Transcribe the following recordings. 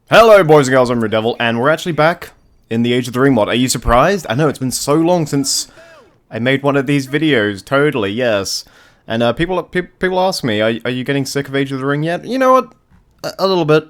Hello boys and girls, I'm RuudDevil, and we're actually back in the Age of the Ring mod. Are you surprised? I know, it's been so long since I made one of these videos. Totally, yes. And people ask me, are you getting sick of Age of the Ring yet? You know what? A little bit.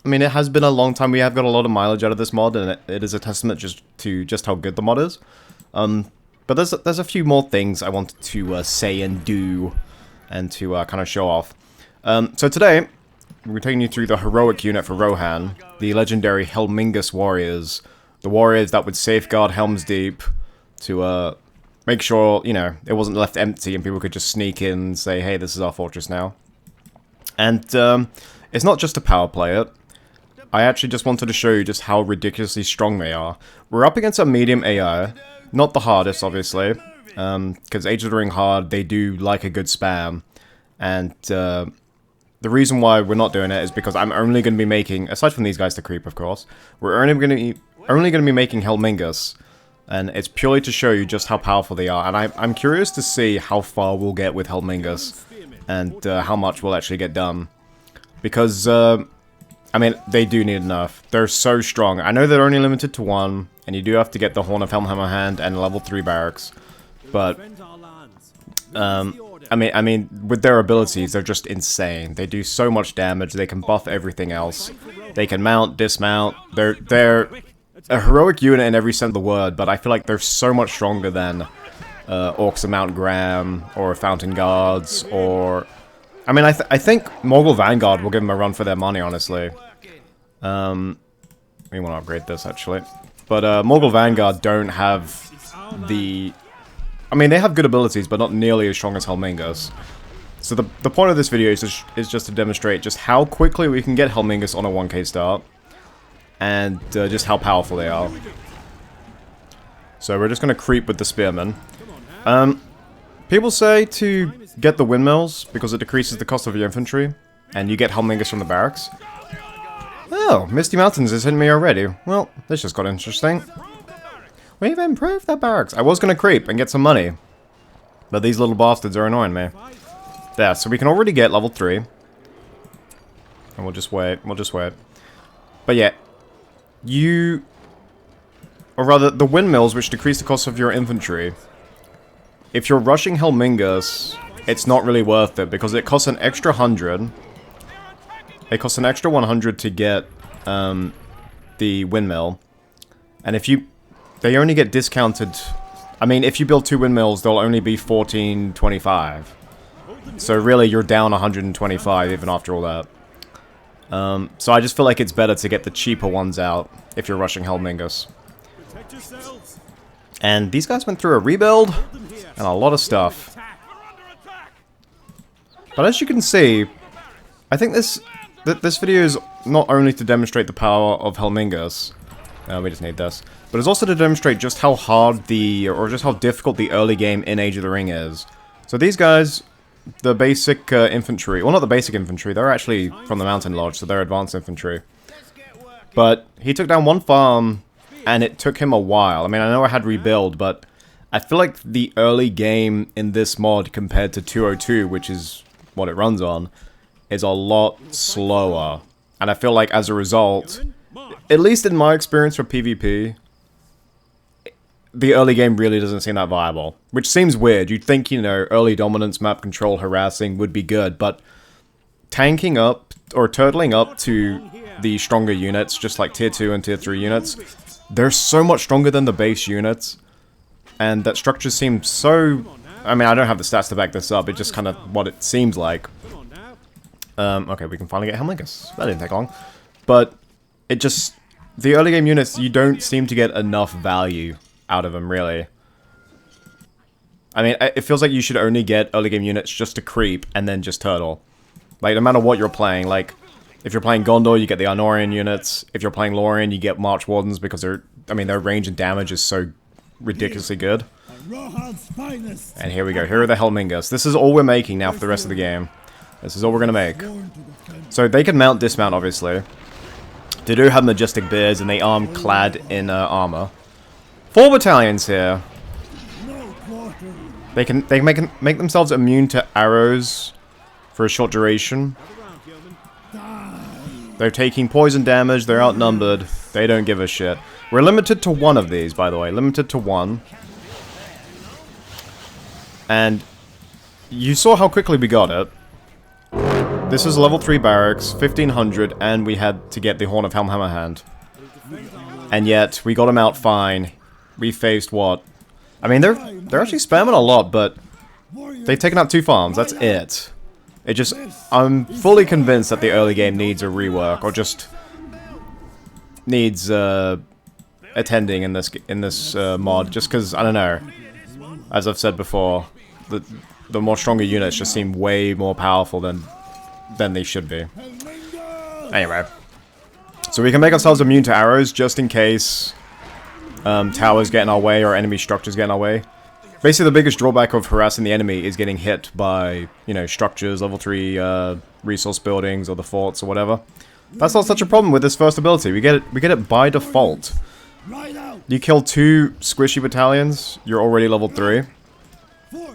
I mean, it has been a long time. We have got a lot of mileage out of this mod, and it is a testament to how good the mod is. But there's a few more things I wanted to say and do, and to kind of show off. So today, we're taking you through the heroic unit for Rohan, the legendary Helmingas warriors. The warriors that would safeguard Helm's Deep to make sure, you know, it wasn't left empty and people could just sneak in and say, hey, this is our fortress now. And it's not just to power play it. I actually just wanted to show you just how ridiculously strong they are. We're up against a medium AI, not the hardest, obviously, because Age of the Ring hard, they do like a good spam. And the reason why we're not doing it is because I'm only going to be making, aside from these guys to creep, of course, we're only going to be making Helmingas, and it's purely to show you just how powerful they are. And I'm curious to see how far we'll get with Helmingas, and how much we'll actually get done, because I mean, they do need enough. They're so strong. I know they're only limited to 1, and you do have to get the Horn of Helmhammerhand and level 3 barracks, but I mean, with their abilities, they're just insane. They do so much damage. They can buff everything else. They can mount, dismount. They're a heroic unit in every sense of the word, but I feel like they're so much stronger than Orcs of Mount Graham or Fountain Guards, or I mean, I think Morgul Vanguard will give them a run for their money, honestly. We want to upgrade this actually, but Morgul Vanguard don't have the. I mean, they have good abilities, but not nearly as strong as Helmingas. So the point of this video is just to demonstrate just how quickly we can get Helmingas on a 1k start, and just how powerful they are. So we're just going to creep with the Spearmen. People say to get the windmills, because it decreases the cost of your infantry, and you get Helmingas from the barracks. Oh, Misty Mountains is hitting me already. Well, this just got interesting. We've improved the barracks. I was going to creep and get some money, but these little bastards are annoying me. There, so we can already get level 3. And we'll just wait. But yeah, or rather, the windmills, which decrease the cost of your infantry. If you're rushing Helmingas, it's not really worth it, because it costs an extra 100. It costs an extra 100 to get the windmill. And if you... They only get discounted. I mean, if you build 2 windmills, they'll only be 1425. So really, you're down 125 even after all that. So I just feel like it's better to get the cheaper ones out if you're rushing Helmingas. And these guys went through a rebuild and a lot of stuff. But as you can see, I think this video is not only to demonstrate the power of Helmingas. We just need this. But it's also to demonstrate just how hard or just how difficult the early game in Age of the Ring is. So these guys, the basic infantry, well, not the basic infantry, they're actually from the Mountain Lodge, so they're advanced infantry. But he took down 1 farm, and it took him a while. I mean, I know I had rebuild, but I feel like the early game in this mod compared to 202, which is what it runs on, is a lot slower. And I feel like as a result, at least in my experience for PvP, the early game really doesn't seem that viable. Which seems weird. You'd think, you know, early dominance, map control, harassing would be good, but tanking up, or turtling up to the stronger units, just like tier 2 and tier 3 units, they're so much stronger than the base units, and that structure seems so... I mean, I don't have the stats to back this up, it's just kind of what it seems like. Okay, we can finally get Helmingas. That didn't take long. But it just... The early game units, you don't seem to get enough value out of them, really. I mean, it feels like you should only get early game units just to creep and then just turtle. Like, no matter what you're playing, like, if you're playing Gondor, you get the Arnorian units. If you're playing Lorien, you get March Wardens because their range and damage is so ridiculously good. And here we go, here are the Helmingas. This is all we're making now for the rest of the game. This is all we're gonna make. So they can mount, dismount, obviously. They do have majestic beards, and they are clad in armor. 4 battalions here. They can make themselves immune to arrows for a short duration. They're taking poison damage, they're outnumbered, they don't give a shit. We're limited to one of these, by the way, limited to one. And you saw how quickly we got it. This is level 3 barracks, 1500, and we had to get the Horn of Helmhammerhand. And yet, we got him out fine. We faced what? I mean, they're actually spamming a lot, but they've taken out 2 farms, that's it. It just, I'm fully convinced that the early game needs a rework, or just needs attending in this mod, just because, I don't know, as I've said before, the more stronger units just seem way more powerful than they should be. Anyway, so we can make ourselves immune to arrows, just in case towers get in our way, or enemy structures get in our way. Basically, the biggest drawback of harassing the enemy is getting hit by, you know, structures, level 3 resource buildings, or the forts, or whatever. That's not such a problem with this first ability. We get it by default. You kill 2 squishy battalions, you're already level 3.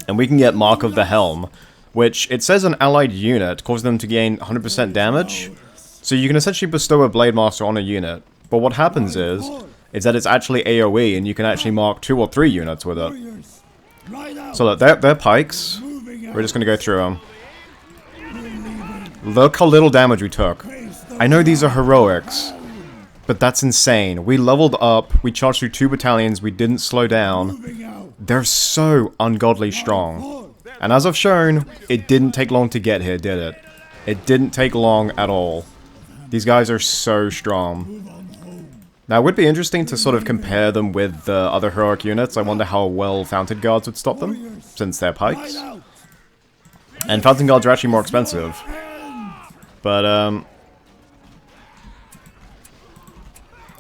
And we can get Mark of the Helm, which it says an allied unit causes them to gain 100% damage. So you can essentially bestow a Blade Master on a unit. But what happens is that it's actually AoE, and you can actually mark 2 or 3 units with it. So look, they're pikes. We're just gonna go through them. Look how little damage we took. I know these are heroics, but that's insane. We leveled up, we charged through 2 battalions, we didn't slow down. They're so ungodly strong. And as I've shown, it didn't take long to get here, did it? It didn't take long at all. These guys are so strong. Now, it would be interesting to sort of compare them with other heroic units. I wonder how well Fountain Guards would stop them, since they're pikes. And Fountain Guards are actually more expensive. But,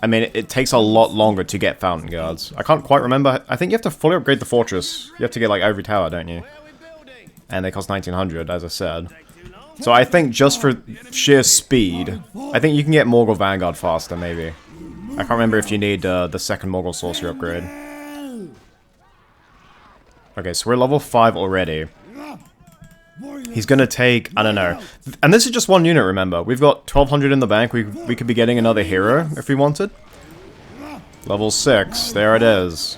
I mean, it takes a lot longer to get Fountain Guards. I can't quite remember. I think you have to fully upgrade the fortress. You have to get, like, every tower, don't you? And they cost 1900, as I said. So I think just for sheer speed, I think you can get Morgul Vanguard faster, maybe. I can't remember if you need the second Morgul Sorcery upgrade. Okay, so we're level 5 already. He's gonna take, I don't know. And this is just one unit, remember. We've got 1200 in the bank. We could be getting another hero if we wanted. Level 6, there it is.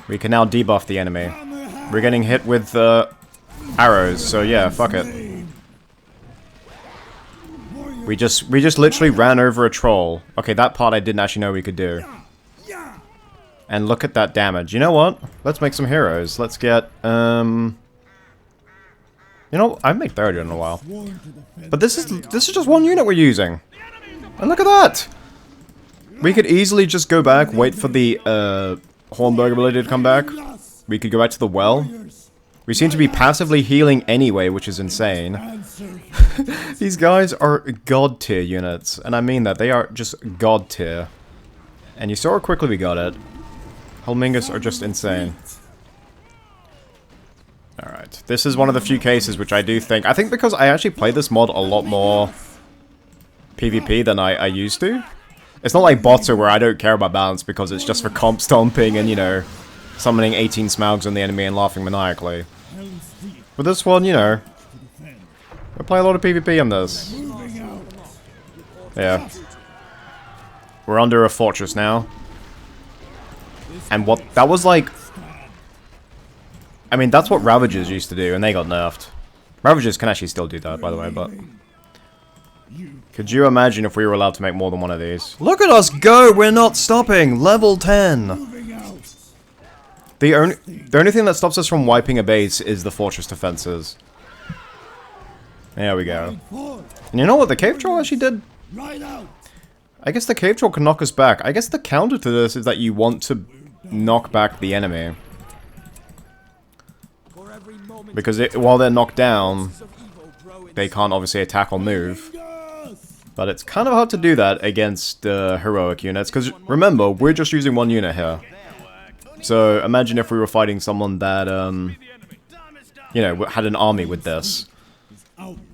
We can now debuff the enemy. We're getting hit with arrows, so yeah, fuck it. We just literally ran over a troll. Okay, that part I didn't actually know we could do. And look at that damage. You know what? Let's make some heroes. Let's get, you know, I haven't made 30 in a while. But this is just one unit we're using. And look at that! We could easily just go back, wait for the Hornberg ability to come back. We could go back to the well. We seem to be passively healing anyway, which is insane. These guys are god tier units, and I mean that. They are just god tier. And you saw how quickly we got it. Helmingas are just insane. Alright, this is one of the few cases which I do think... I think because I actually played this mod a lot more PvP than I used to. It's not like Botter where I don't care about balance because it's just for comp stomping and, you know, summoning 18 Smaugs on the enemy and laughing maniacally. But this one, you know, I play a lot of PvP on this. Yeah. We're under a fortress now. And what, that was like... I mean, that's what Ravagers used to do, and they got nerfed. Ravagers can actually still do that, by the way, but... Could you imagine if we were allowed to make more than one of these? Look at us go! We're not stopping! Level 10! The only thing that stops us from wiping a base is the fortress defenses. There we go. And you know what the Cave Troll actually did? I guess the Cave Troll can knock us back. I guess the counter to this is that you want to knock back the enemy. Because while they're knocked down, they can't obviously attack or move. But it's kind of hard to do that against heroic units, because remember, we're just using one unit here. So imagine if we were fighting someone that, you know, had an army with this.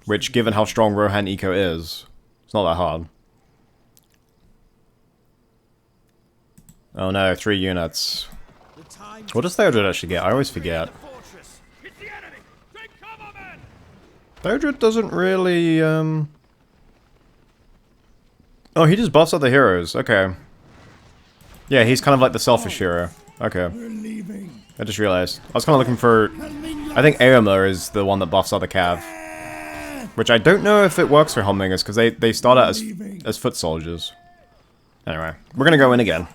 Which, given how strong Rohan Eco is, it's not that hard. Oh no, 3 units. What does Theodred actually get? I always forget. Theodred doesn't really, Oh, he just buffs other heroes. Okay. Yeah, he's kind of like the selfish hero. Okay. I just realized. I was kind of looking for... I think Aoma is the one that buffs other cav. Which I don't know if it works for Helmingas, because they start out as foot soldiers. Anyway, we're gonna go in again.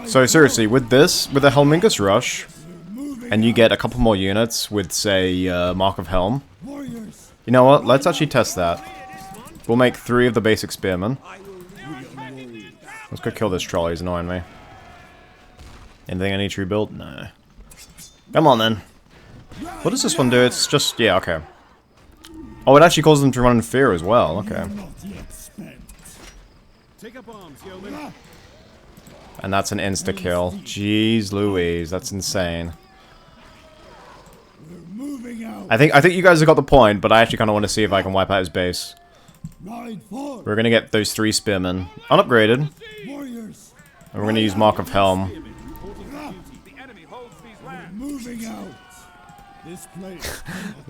So seriously, with this, with a Helmingas rush, and you get a couple more units with, say, Mark of Helm. You know what? Let's actually test that. We'll make 3 of the basic spearmen. Let's go kill this troll, he's annoying me. Anything I need to rebuild? No. Come on then. What does this one do? It's just... yeah, okay. Oh, it actually causes them to run in fear as well, okay. And that's an insta-kill. Jeez Louise, that's insane. I think you guys have got the point, but I actually kind of want to see if I can wipe out his base. We're gonna get those 3 spearmen, unupgraded. And we're gonna use Mark of Helm.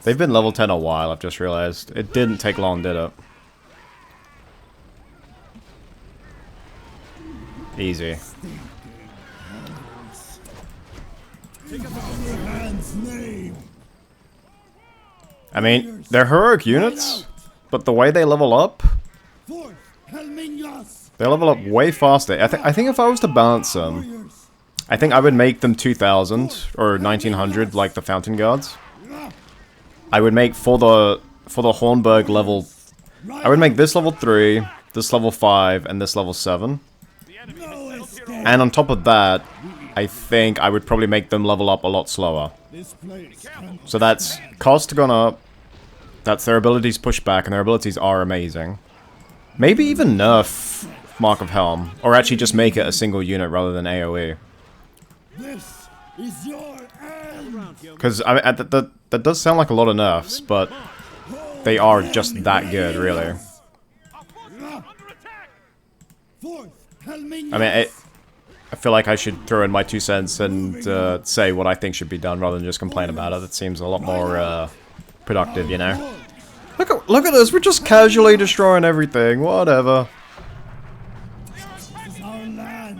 They've been level 10 a while, I've just realized. It didn't take long, did it? Easy. I mean, they're heroic units, but the way they level up... they level up way faster. I think if I was to balance them... I think I would make them 2000 or 1900 like the Fountain Guards. I would make for the Hornburg level... I would make this level 3, this level 5, and this level 7. And on top of that, I think I would probably make them level up a lot slower. So that's cost gone up, that's their abilities pushed back, and their abilities are amazing. Maybe even nerf Mark of Helm, or actually just make it a single unit rather than AoE. Because that does sound like a lot of nerfs, but they are just that good, really. I mean, I feel like I should throw in my 2 cents and say what I think should be done rather than just complain about it. It seems a lot more productive, you know. Look at this, we're just casually destroying everything. Whatever.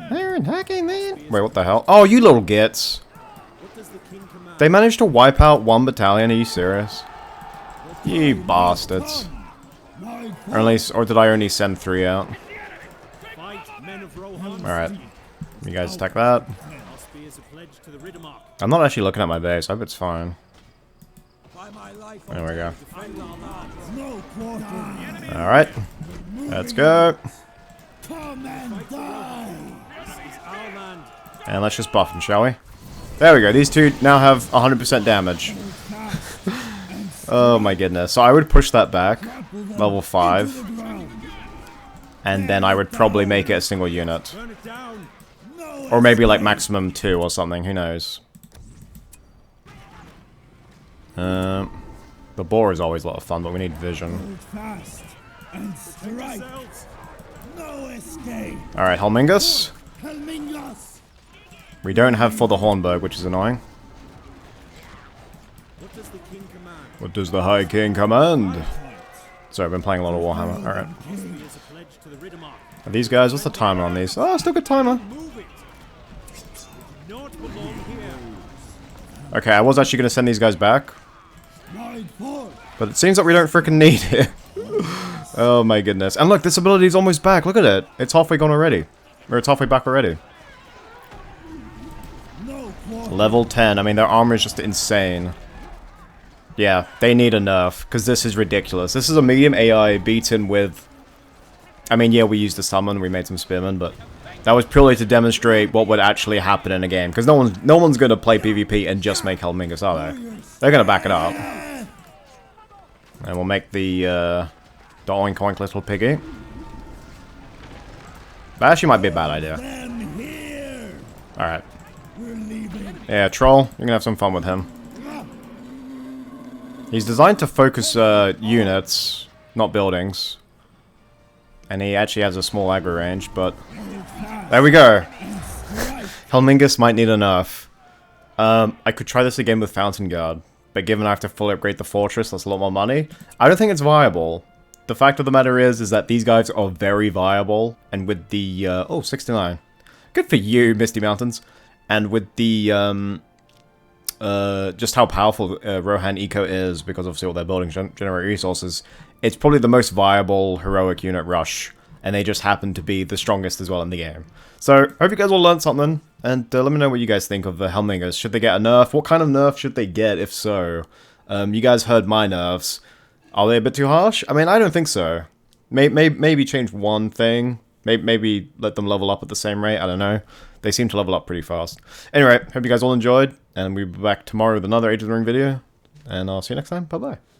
They're attacking me. Wait, what the hell? Oh, you little gits. They managed to wipe out 1 battalion. Are you serious? You bastards. Or at least, or did I only send 3 out? Alright. You guys attack that. I'm not actually looking at my base. I hope it's fine. There we go. Alright. Let's go. And let's just buff them, shall we? There we go. These 2 now have 100% damage. Oh my goodness. So I would push that back. Level 5. And then I would probably make it a single unit. Or maybe like maximum 2 or something. Who knows? The boar is always a lot of fun, but we need vision. Alright, Helmingas. We don't have for the Hornburg, which is annoying. What does the High King command? Sorry, I've been playing a lot of Warhammer. Alright. Are these guys? What's the timer on these? Oh, still good timer. Okay, I was actually going to send these guys back. But it seems like we don't freaking need it. Oh my goodness. And look, this ability is almost back. Look at it. It's halfway gone already. Or it's halfway back already. Level 10. I mean, their armor is just insane. Yeah, they need a nerf, because this is ridiculous. This is a medium AI beaten with... I mean, yeah, we used the summon, we made some spearmen, but... that was purely to demonstrate what would actually happen in a game. Because no one's going to play PvP and just make Helmingas, are they? They're going to back it up. And we'll make the oink oink little piggy. That actually might be a bad idea. Alright. Yeah, Troll, you're going to have some fun with him. He's designed to focus units, not buildings. And he actually has a small aggro range, but... there we go! Helmingas might need a nerf. I could try this again with Fountain Guard, but given I have to fully upgrade the fortress, that's a lot more money. I don't think it's viable. the fact of the matter is that these guys are very viable, and with the, oh, 69. Good for you, Misty Mountains. And with the, just how powerful Rohan Eco is, because obviously all their buildings generate resources, it's probably the most viable heroic unit rush, and they just happen to be the strongest as well in the game. So, hope you guys all learned something, and let me know what you guys think of the Helmingas. Should they get a nerf? What kind of nerf should they get, if so? You guys heard my nerfs. Are they a bit too harsh? I mean, I don't think so. Maybe change one thing. Maybe let them level up at the same rate. I don't know. They seem to level up pretty fast. Anyway, hope you guys all enjoyed, and we'll be back tomorrow with another Age of the Ring video. And I'll see you next time. Bye-bye.